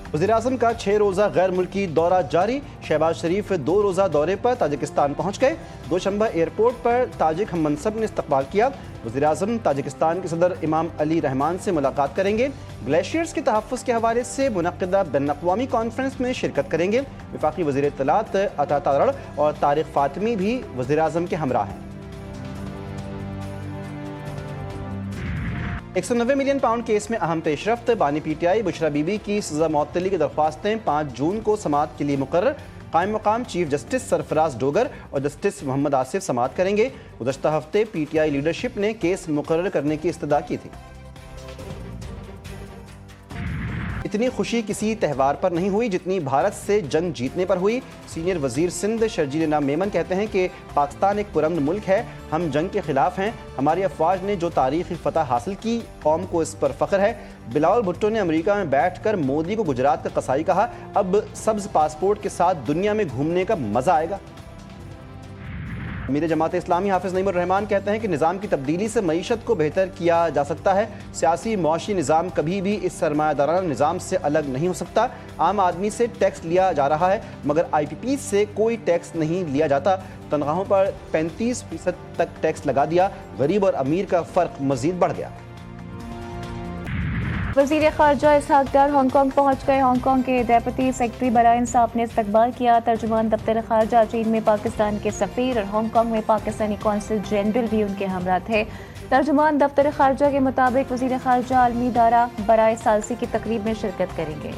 वज़ीर-ए-आज़म का 6 रोज़ा गैर मुल्की दौरा जारी। शहबाज शरीफ 2 रोज़ा दौरे पर ताजिकिस्तान पहुँच गए। दोशंबा एयरपोर्ट पर ताजिक हम मनसब ने इस्तकबाल किया। वज़ीर-ए-आज़म ताजिकिस्तान के सदर इमाम अली रहमान से मुलाकात करेंगे। ग्लेशियर्स के तहफ़्फ़ुज़ के हवाले से मुनक़्क़िदा बैनुल-अक़वामी कॉन्फ्रेंस में शिरकत करेंगे। वफ़ाक़ी वज़ीर इत्तलात अता तारड़ और तारिक फ़ातिमी भी वज़ीर-ए-आज़म के हमरा हैं। 190 मिलियन पाउंड केस में अहम पेशरफ्त। बानी पीटीआई बुशरा बीबी की सज़ा मअतली की दरख्वास्तें 5 जून को समाअत के लिए मुकर्रर। कायम मकाम चीफ जस्टिस सरफराज डोगर और जस्टिस मोहम्मद आसिफ समाअत करेंगे। गुज़श्ता हफ्ते पीटीआई लीडरशिप ने केस मुकर्रर करने की इस्तदा की थी। इतनी खुशी किसी त्यौहार पर नहीं हुई जितनी भारत से जंग जीतने पर हुई। सीनियर वजीर सिंध शर्जील इनाम मेमन कहते हैं कि पाकिस्तान एक पुरअमन मुल्क है, हम जंग के खिलाफ हैं। हमारी अफवाज ने जो तारीखी फतह हासिल की, कौम को इस पर फ़ख्र है। बिलावल भुट्टो ने अमेरिका में बैठकर मोदी को गुजरात का कसाई कहा। अब सब्ज़ पासपोर्ट के साथ दुनिया में घूमने का मज़ा आएगा। अमीर जमात इस्लामी हाफिज़ नईमुर रहमान कहते हैं कि निज़ाम की तब्दीली से मईशत को बेहतर किया जा सकता है। सियासी मुआशी निज़ाम कभी भी इस सरमायादाराना निज़ाम से अलग नहीं हो सकता। आम आदमी से टैक्स लिया जा रहा है मगर IPP से कोई टैक्स नहीं लिया जाता। तनख्वाहों पर 35% तक टैक्स लगा दिया। गरीब और अमीर का फ़र्क मज़ीद बढ़ गया। वज़ीर ख़ारजा इसहाक़ डार हांगकांग पहुँच गए। हांगकांग के डेप्यूटी सेक्रेटरी बराए इंसाफ ने इस्तकबाल किया। तर्जुमान दफ्तर ख़ारजा चीन में पाकिस्तान के सफ़ीर और हांगकांग में पाकिस्तानी कौंसल जनरल भी उनके हमरा थे। तर्जुमान दफ्तर ख़ारजा के मुताबिक वज़ीर ख़ारजा आलमी दारा बराए सालसी की तकरीब में शिरकत करेंगे।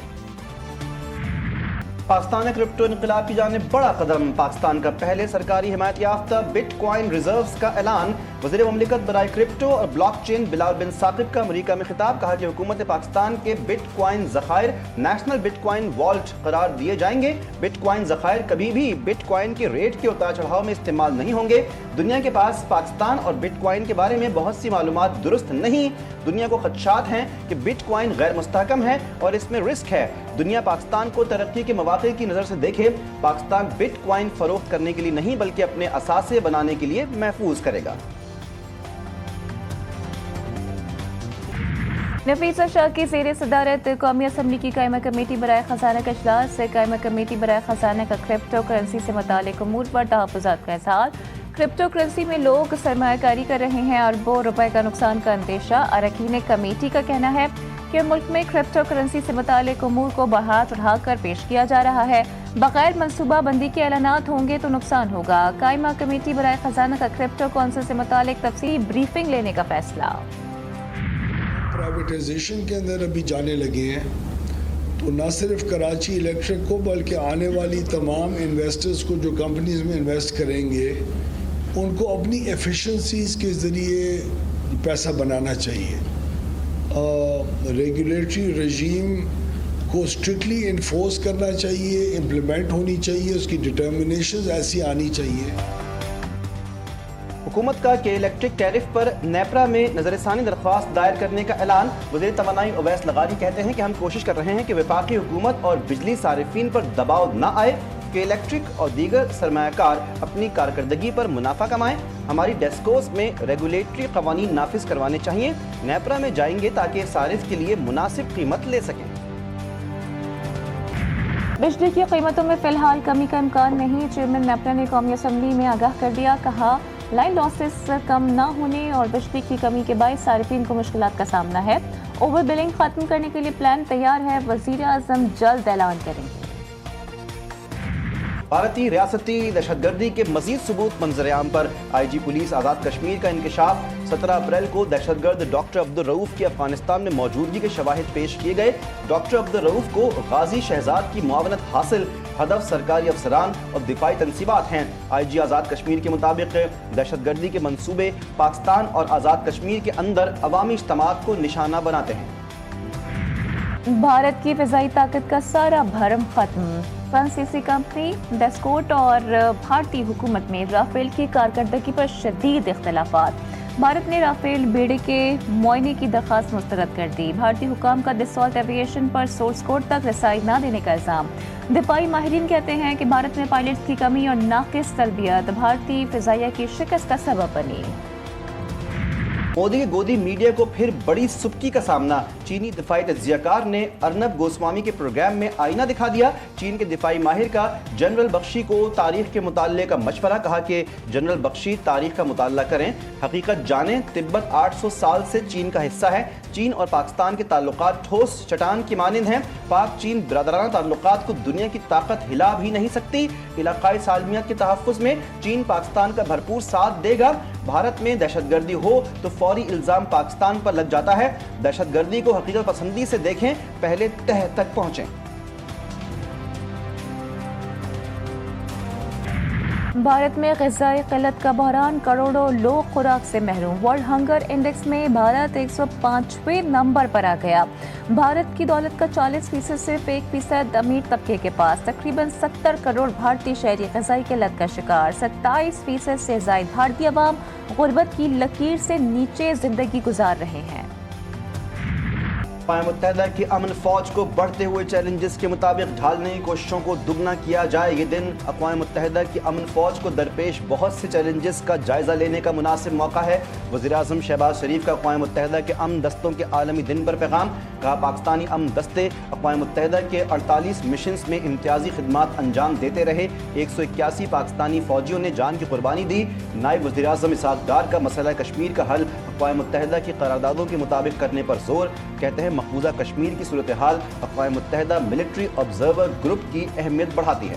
पाकिस्तान ने क्रिप्टो इनकलाब की जानिब बड़ा कदम। पाकिस्तान का पहले सरकारी हिमायत याफ्ता बिटकॉइन रिजर्व्स का ऐलान। वज़ीर ममलिकत बराए क्रिप्टो और ब्लॉकचेन बिलाल बिन साकिब का अमेरिका में खिताब। कहा कि हुकूमत पाकिस्तान के बिटकॉइन ज़खायर नेशनल बिटकॉइन वॉल्ट करार दिए जाएंगे। बिटकॉइन ज़खायर कभी भी बिटकॉइन के रेट के उतार चढ़ाव में इस्तेमाल नहीं होंगे। दुनिया के पास पाकिस्तान और बिटकॉइन के बारे में बहुत सी मालूमात दुरुस्त नहीं। दुनिया को खदशात हैं कि बिटकॉइन गैर मुस्तहकम है और इसमें रिस्क है। दुनिया पाकिस्तान को तरक्की के मौके की नज़र से देखे। पाकिस्तान बिटकॉइन फरोख्त करने के लिए नहीं बल्कि अपने असासे बनाने के लिए महफूज करेगा। नफीसा शाह की ज़ेर सदारत कौमी असम्बली की कायमा कमेटी बराए ख़जाना का इजलास। कायमा कमेटी बराए ख़जाना का क्रिप्टो करेंसी से मुताल्लिक़ उमूर पर तहफ़्फ़ुज़ात का इज़हार। क्रिप्टो करेंसी में लोग सरमायाकारी कर रहे हैं, अरबों रुपए का नुकसान का अंदेशा। अरकान कमेटी का कहना है कि मुल्क में क्रिप्टो करेंसी से मुताल्लिक़ उमूर को बढ़ा चढ़ा कर पेश किया जा रहा है। बगैर मनसूबा बंदी के ऐलानात होंगे तो नुकसान होगा। कायमा कमेटी बराए ख़जाना का क्रिप्टो कौंसिल से मुताल्लिक़ तफसीली ब्रीफिंग लेने का फैसला। प्राइवेटाइजेशन के अंदर अभी जाने लगे हैं तो न सिर्फ कराची इलेक्ट्रिक को बल्कि आने वाली तमाम इन्वेस्टर्स को जो कंपनीज में इन्वेस्ट करेंगे उनको अपनी एफिशिएंसीज के ज़रिए पैसा बनाना चाहिए। रेगुलेटरी रजीम को स्ट्रिक्टली इन्फोर्स करना चाहिए, इम्प्लीमेंट होनी चाहिए, उसकी डिटर्मिनेशन ऐसी आनी चाहिए। हुकूमत का के इलेक्ट्रिक टैरिफ पर नेपरा में नजरसानी दरख्वास्त दायर करने का ऐलान। वज़ीर तवानाई उवैस लगारी कहते हैं कि हम कोशिश कर रहे हैं कि वफाकी हुकूमत और बिजली सारिफीन पर दबाव न आए कि इलेक्ट्रिक और दीगर सरमायाकार अपनी कारकर्दगी पर मुनाफा कमाएं। हमारी डेस्कोस में रेगुलेटरी कवानीन नाफिज करवाने चाहिए। नेपरा में जाएंगे ताकि सारिफ के लिए मुनासिब कीमत ले सकें। बिजली की कीमतों में फिलहाल कमी का इम्कान नहीं। चेयरमैन नेपरा ने कौमी असम्बली में आगाह कर दिया। कहा लाइन लॉसेस कम न होने और बिजली की कमी के बायस सारिफीन को मुश्किलात का सामना है। ओवर बिलिंग खत्म करने के लिए प्लान तैयार है। वज़ीर आज़म जल्द ऐलान करेंगे। भारतीय रियासती दहशतगर्दी के मजीद सबूत मंजर-ए-आम पर। IG पुलिस आज़ाद कश्मीर का इंकशाफ। 17 अप्रैल को दहशतगर्द डॉक्टर अब्दुल रऊफ की अफगानिस्तान में मौजूदगी के शवाहिद पेश किए गए। डॉक्टर अब्दुल रऊफ को गाजी शहजाद की मुआवनत हासिल। हदफ सरकारी अफसरान और दिफाई तनसीबात हैं। IG आज़ाद कश्मीर के मुताबिक दहशतगर्दी के मंसूबे पाकिस्तान और आज़ाद कश्मीर के अंदर अवामी इज्तिमात को निशाना बनाते हैं। भारत की फ़िज़ाई ताकत का सारा भरम खत्म। फ्रांसीसी कंपनी डेस्कोट और भारतीय हुकूमत में राफेल की कारकर्दगी पर शदीद इख्तलाफात। भारत ने राफेल बेड़े के मुआयने की दरख्वास्त मुस्तरद कर दी। भारतीय हुकाम का दसॉल्ट एविएशन पर सोर्स कोड तक रसाई न देने का इल्ज़ाम। दिफाई माहिरीन कहते हैं कि भारत में पायलट्स की कमी और नाकिस तरबियत भारतीय फ़िज़ाइया की शिकस्त का सबब बनी। मोदी के गोदी मीडिया को फिर बड़ी सुबकी का सामना। चीनी दिफाई तज्जियाकार ने अर्नब गोस्वामी के प्रोग्राम में आईना दिखा दिया। चीन के दिफाई माहिर का जनरल बख्शी को तारीख के मुताले का मशवरा, कहा कि जनरल बख्शी तारीख का मुताला करें, हकीकत जानें। तिब्बत 800 साल से चीन का हिस्सा है। चीन और पाकिस्तान के ताल्लुकात ठोस चट्टान की मानिंद हैं। पाक चीन बिरादराना ताल्लुकात को दुनिया की ताकत हिला भी नहीं सकती। इलाकाई सालमियत के तहफ़्फ़ुज़ में चीन पाकिस्तान का भरपूर साथ देगा। भारत में दहशतगर्दी हो तो फौरी इल्ज़ाम पाकिस्तान पर लग जाता है। दहशतगर्दी को हकीकत पसंदी से देखें, पहले तह तक पहुँचें। भारत में ग़िज़ाई क़िल्लत का बहरान, करोड़ों लोग खुराक से महरूम। वर्ल्ड हंगर इंडेक्स में भारत 105वें नंबर पर आ गया। भारत की दौलत का 40% सिर्फ 1% अमीर तबके के पास। तकरीबन 70 करोड़ भारतीय शहरी ग़िज़ाई क़िल्लत का शिकार। 27% से ज़ायद भारतीय अवाम ग़ुरबत की लकीर से नीचे ज़िंदगी गुजार रहे हैं। अक़वाम मुत्तहिदा की अमन फ़ौज को बढ़ते हुए चैलेंजेस के मुताबिक ढालने की कोशिशों को दुगना किया जाए। ये दिन अक़वाम मुत्तहिदा की अमन फ़ौज को दरपेश बहुत से चैलेंजेस का जायज़ा लेने का मुनासिब मौका है। वज़ीर-ए-आज़म शहबाज शरीफ का अक़वाम मुत्तहिदा के अमन दस्तों के आलमी दिन पर पैगाम, कहा पाकिस्तानी अमन दस्ते अक़वाम मुत्तहिदा के 48 मिशंस में इम्तियाज़ी खिदमात अंजाम देते रहे। 181 पाकिस्तानी फ़ौजियों ने जान की कुर्बानी दी। नायब वज़ीर-ए-आज़म इसहाक़ डार का मसला कश्मीर का हल अक़वाम मुत्तहिदा की करारदादों के मुताबिक करने पर जोर, कहते हैं मकबूजा कश्मीर की सूरत हाल अक़वाम मुत्तहिदा मिलिट्री ऑब्जर्वर ग्रुप की अहमियत बढ़ाती है।